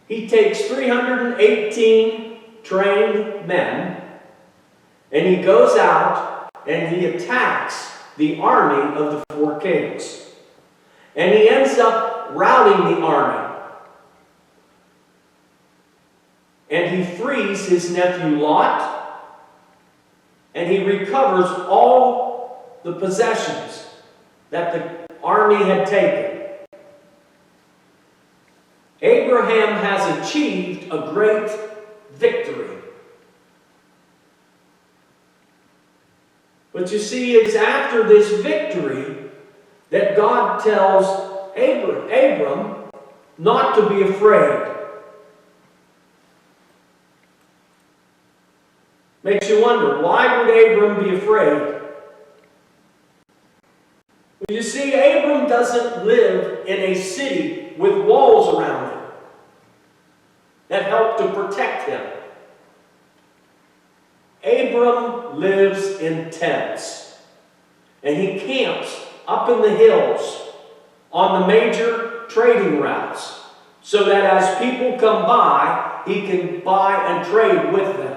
he takes 318 trained men, and he goes out and he attacks the army of the four kings. And he ends up routing the army. And he frees his nephew Lot, and he recovers all the possessions that the army had taken. Abraham has achieved a great victory. But you see, it's after this victory that God tells Abram not to be afraid. Makes you wonder, why would Abram be afraid? Well, you see, Abram doesn't live in a city with walls around him that help to protect him. Abram lives in tents, and he camps up in the hills on the major trading routes so that as people come by, he can buy and trade with them.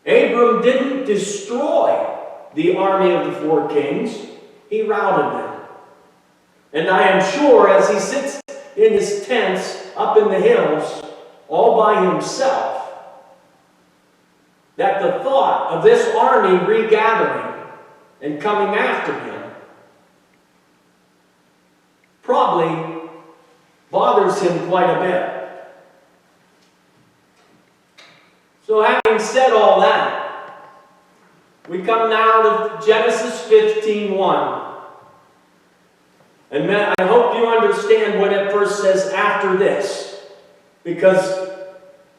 Abram didn't destroy the army of the four kings, he routed them. And I am sure as he sits in his tents up in the hills all by himself, that the thought of this army regathering and coming after him probably bothers him quite a bit. So having said all that, we come now to Genesis 15:1. And I hope you understand when it first says after this, because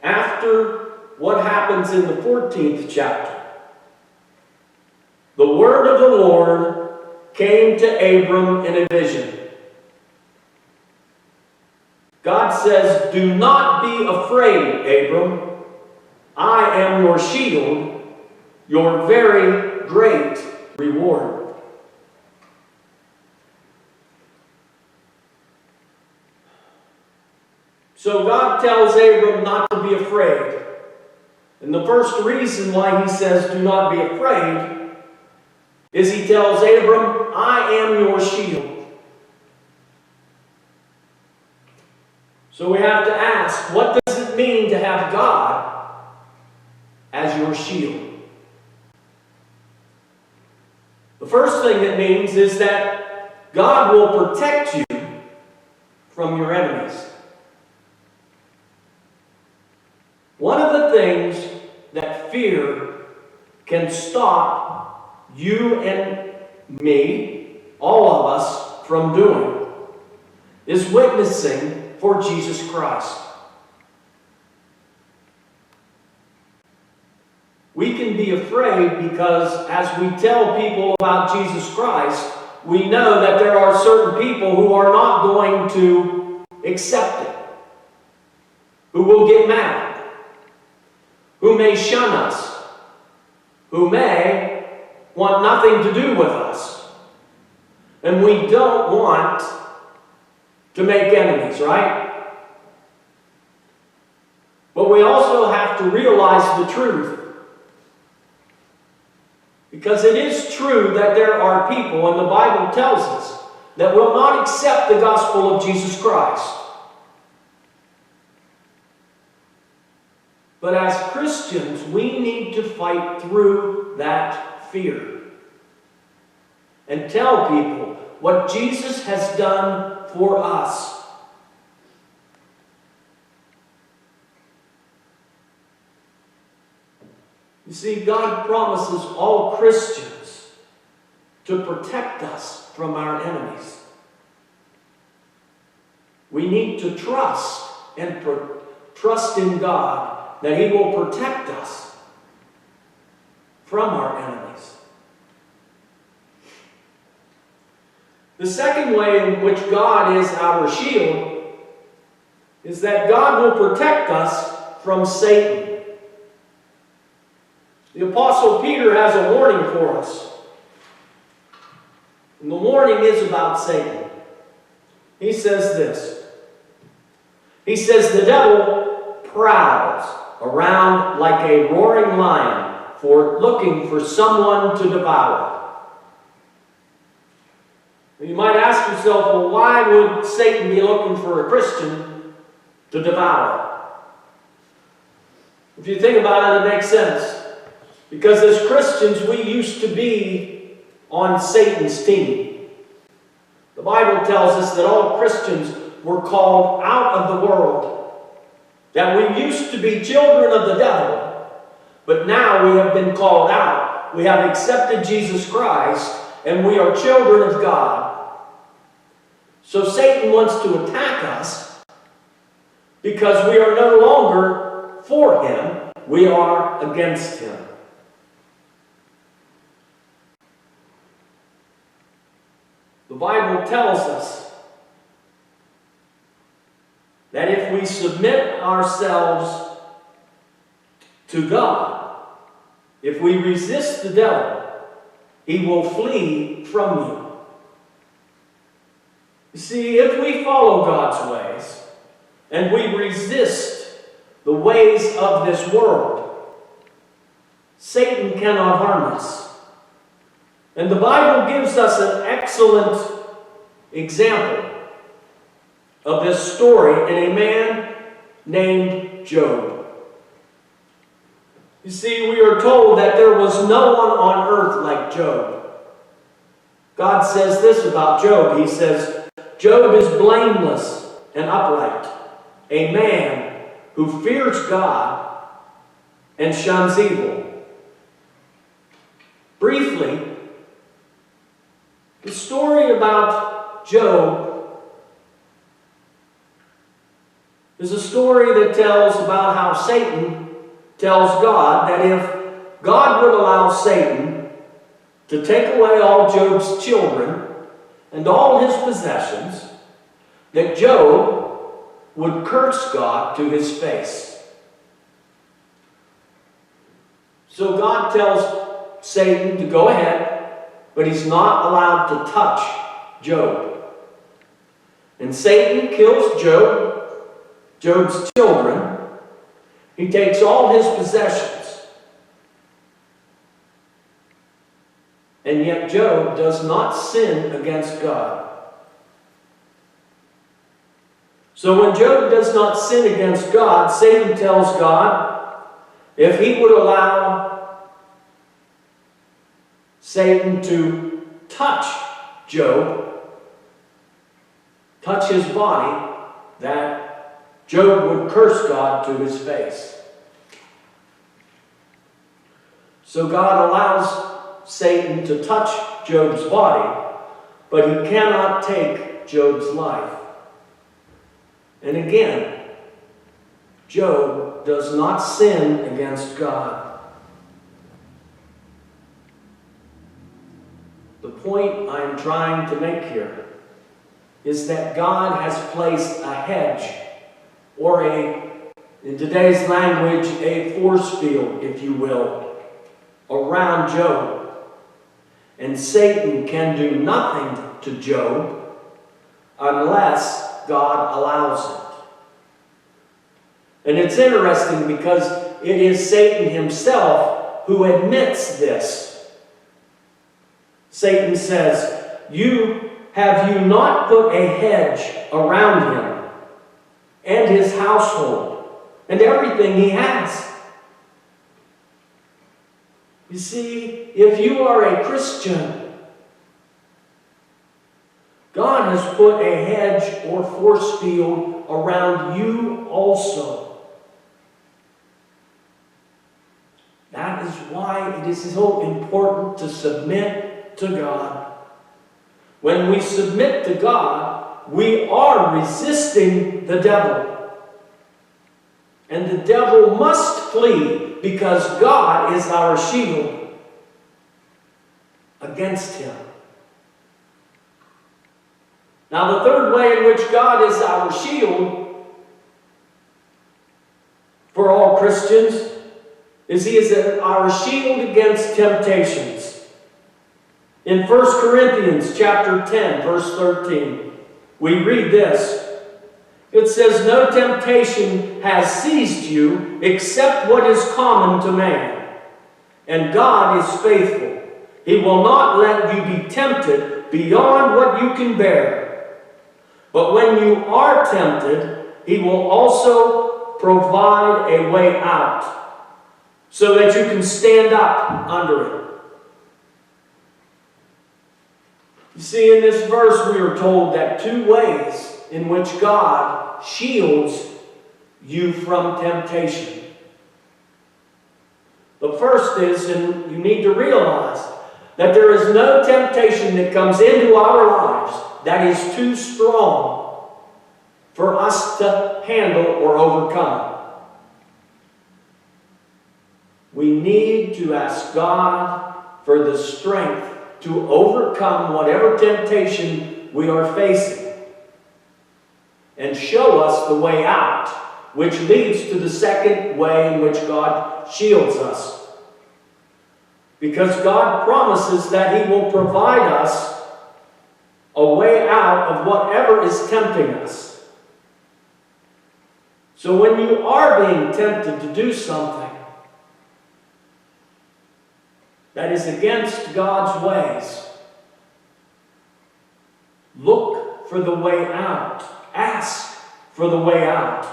after what happens in the 14th chapter, the word of the Lord came to Abram in a vision. God says, "Do not be afraid, Abram. I am your shield, your very great reward." So God tells Abram not to be afraid. And the first reason why he says do not be afraid is he tells Abram, I am your shield. So we have to ask, what does it mean to have God as your shield? The first thing it means is that God will protect you from your enemies. One of the things that fear can stop you and me, all of us, from doing is witnessing for Jesus Christ. We can be afraid because as we tell people about Jesus Christ, we know that there are certain people who are not going to accept it, who will get mad, who may shun us, who may want nothing to do with us. And we don't want to make enemies, right? But we also have to realize the truth. Because it is true that there are people, and the Bible tells us, that will not accept the gospel of Jesus Christ. But as Christians, we need to fight through that fear and tell people what Jesus has done for us. You see, God promises all Christians to protect us from our enemies. We need to trust and trust in God that He will protect us from our enemies. The second way in which God is our shield is that God will protect us from Satan. The Apostle Peter has a warning for us. And the warning is about Satan. He says this, He says the devil prowls around like a roaring lion looking for someone to devour. You might ask yourself, well, why would Satan be looking for a Christian to devour? If you think about it, it makes sense. Because as Christians, we used to be on Satan's team. The Bible tells us that all Christians were called out of the world. That we used to be children of the devil, but now we have been called out. We have accepted Jesus Christ, and we are children of God. So Satan wants to attack us because we are no longer for him, we are against him. The Bible tells us that if we submit ourselves to God, if we resist the devil, he will flee from you. You see, if we follow God's ways and we resist the ways of this world, Satan cannot harm us. And the Bible gives us an excellent example of this story in a man named Job. You see, we are told that there was no one on earth like Job. God says this about Job. He says, Job is blameless and upright, a man who fears God and shuns evil. Briefly, the story about Job is a story that tells about how Satan tells God that if God would allow Satan to take away all Job's children and all his possessions, that Job would curse God to his face. So God tells Satan to go ahead, but he's not allowed to touch Job. And Satan kills Job's children. He takes all his possessions. And yet Job does not sin against God. So when Job does not sin against God, Satan tells God if he would allow Satan to touch Job, touch his body, that Job would curse God to his face. So God allows Satan to touch Job's body, but he cannot take Job's life. And again, Job does not sin against God. The point I am trying to make here is that God has placed a hedge, or in today's language, a force field, if you will, around Job. And Satan can do nothing to Job unless God allows it. And it's interesting because it is Satan himself who admits this. Satan says, have you not put a hedge around him and his household and everything he has? You see, if you are a Christian, God has put a hedge or force field around you also. That is why it is so important to submit to God. When we submit to God, we are resisting the devil. And the devil must flee because God is our shield against him. Now, the third way in which God is our shield for all Christians is he is our shield against temptations. In 1 Corinthians chapter 10, verse 13, we read this. It says, "No temptation has seized you except what is common to man. And God is faithful. He will not let you be tempted beyond what you can bear. But when you are tempted, He will also provide a way out, so that you can stand up under it." You see, in this verse we are told that two ways in which God shields you from temptation. The first is, and you need to realize, that there is no temptation that comes into our lives that is too strong for us to handle or overcome. We need to ask God for the strength to overcome whatever temptation we are facing, and show us the way out, which leads to the second way in which God shields us. Because God promises that He will provide us a way out of whatever is tempting us. So when you are being tempted to do something that is against God's ways, look for the way out. Ask for the way out.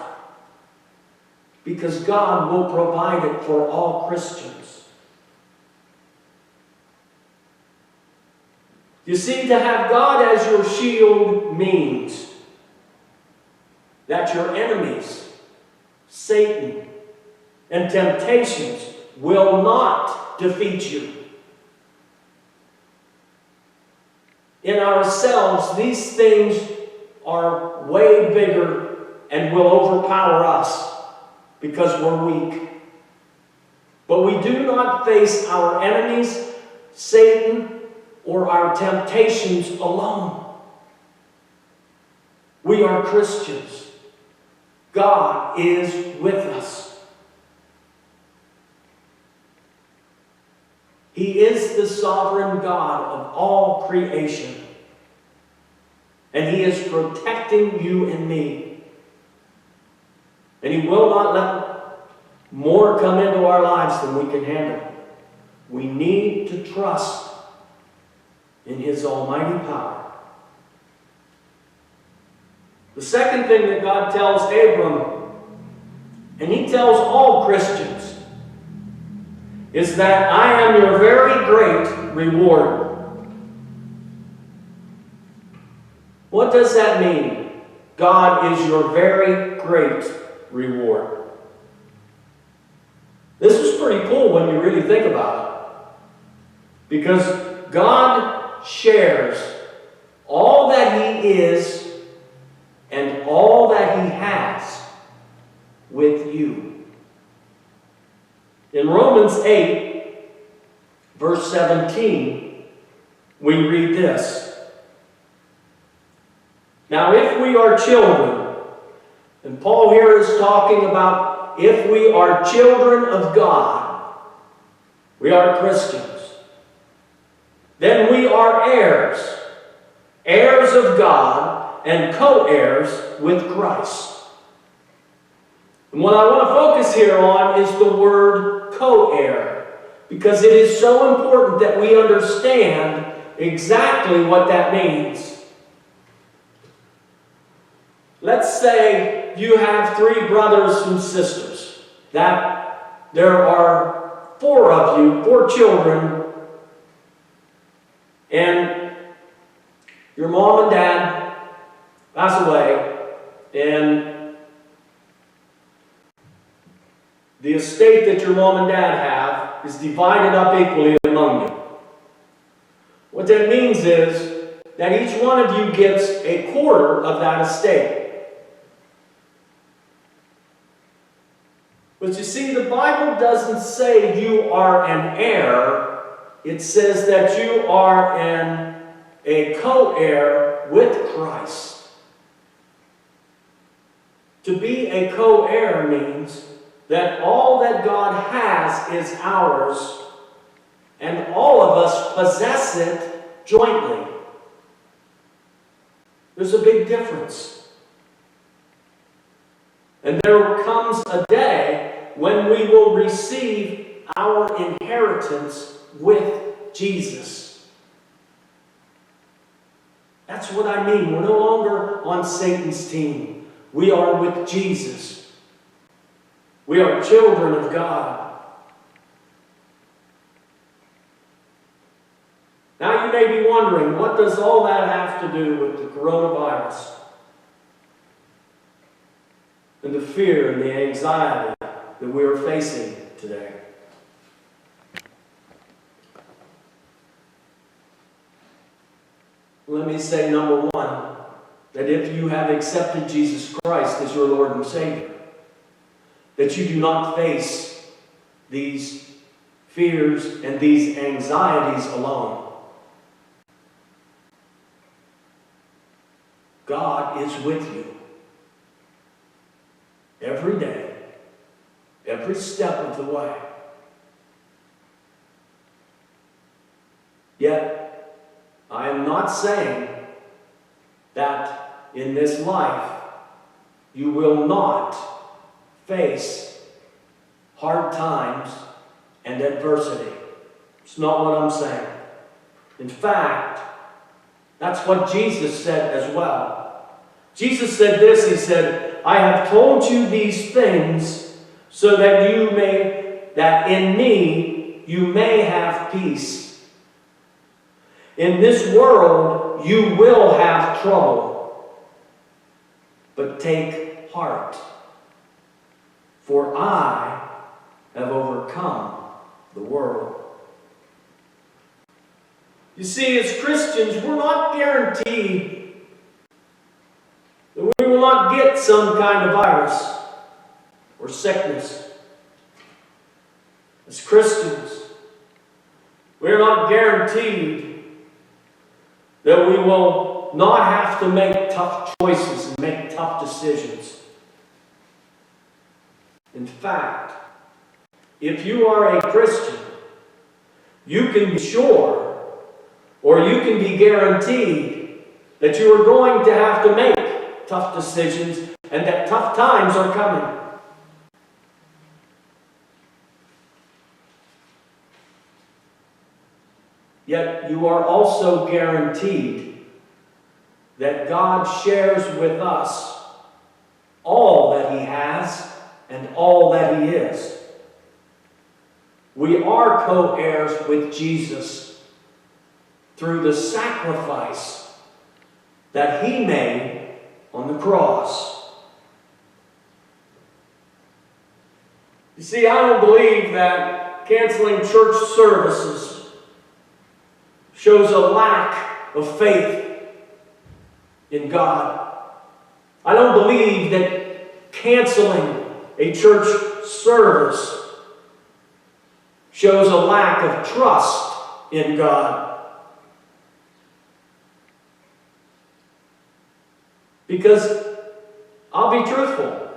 Because God will provide it for all Christians. You see, to have God as your shield means that your enemies, Satan, and temptations will not defeat you. In ourselves, these things are way bigger and will overpower us because we're weak. But we do not face our enemies, Satan, or our temptations alone. We are Christians. God is with us. He is the sovereign God of all creation. And He is protecting you and me. And He will not let more come into our lives than we can handle. We need to trust in His almighty power. The second thing that God tells Abram, and He tells all Christians, is that I am your very great reward. What does that mean? God is your very great reward. This is pretty cool when you really think about it. Because God shares all that He is and all that He has with you. In Romans 8, verse 17, we read this. Now, if we are children, and Paul here is talking about if we are children of God, we are Christians, then we are heirs, heirs of God, and co-heirs with Christ. And what I want to focus here on is the word co-heir, because it is so important that we understand exactly what that means. Let's say you have 3 brothers and sisters, that there are 4 of you, 4 children, and your mom and dad pass away, and the estate that your mom and dad have is divided up equally among you. What that means is that each one of you gets a quarter of that estate. But you see, the Bible doesn't say you are an heir. It says that you are a co-heir with Christ. To be a co-heir means that all that God has is ours, and all of us possess it jointly. There's a big difference. And there comes a day when we will receive our inheritance with Jesus. That's what I mean. We're no longer on Satan's team. We are with Jesus. We are children of God. Now you may be wondering, what does all that have to do with the coronavirus? And the fear and the anxiety that we are facing today? Let me say, number one, that if you have accepted Jesus Christ as your Lord and Savior, that you do not face these fears and these anxieties alone. God is with you every day, every step of the way. Yet, I am not saying that in this life you will not face hard times and adversity. It's not what I'm saying. In fact, that's what Jesus said as well. Jesus said this, he said, I have told you these things so that in me you may have peace. In this world you will have trouble, but take heart, for I have overcome the world. You see, as Christians, we're not guaranteed that we will not get some kind of virus or sickness. As Christians, we're not guaranteed that we will not have to make tough choices and make tough decisions. In fact, if you are a Christian, you can be sure, or you can be guaranteed, that you are going to have to make tough decisions and that tough times are coming. Yet you are also guaranteed that God shares with us all that He has and all that He is. We are co-heirs with Jesus through the sacrifice that He made on the cross. You see, I don't believe that canceling church services shows a lack of faith in God. I don't believe that canceling a church service shows a lack of trust in God. Because I'll be truthful.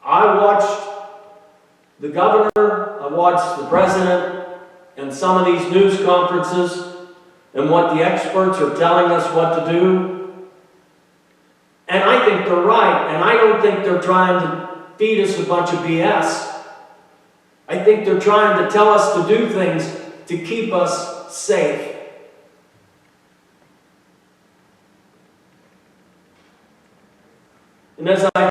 I watched the governor, I watched the president, and some of these news conferences and what the experts are telling us what to do. And I think they're right, and I don't think they're trying to feed us a bunch of BS. I think they're trying to tell us to do things to keep us safe. And as I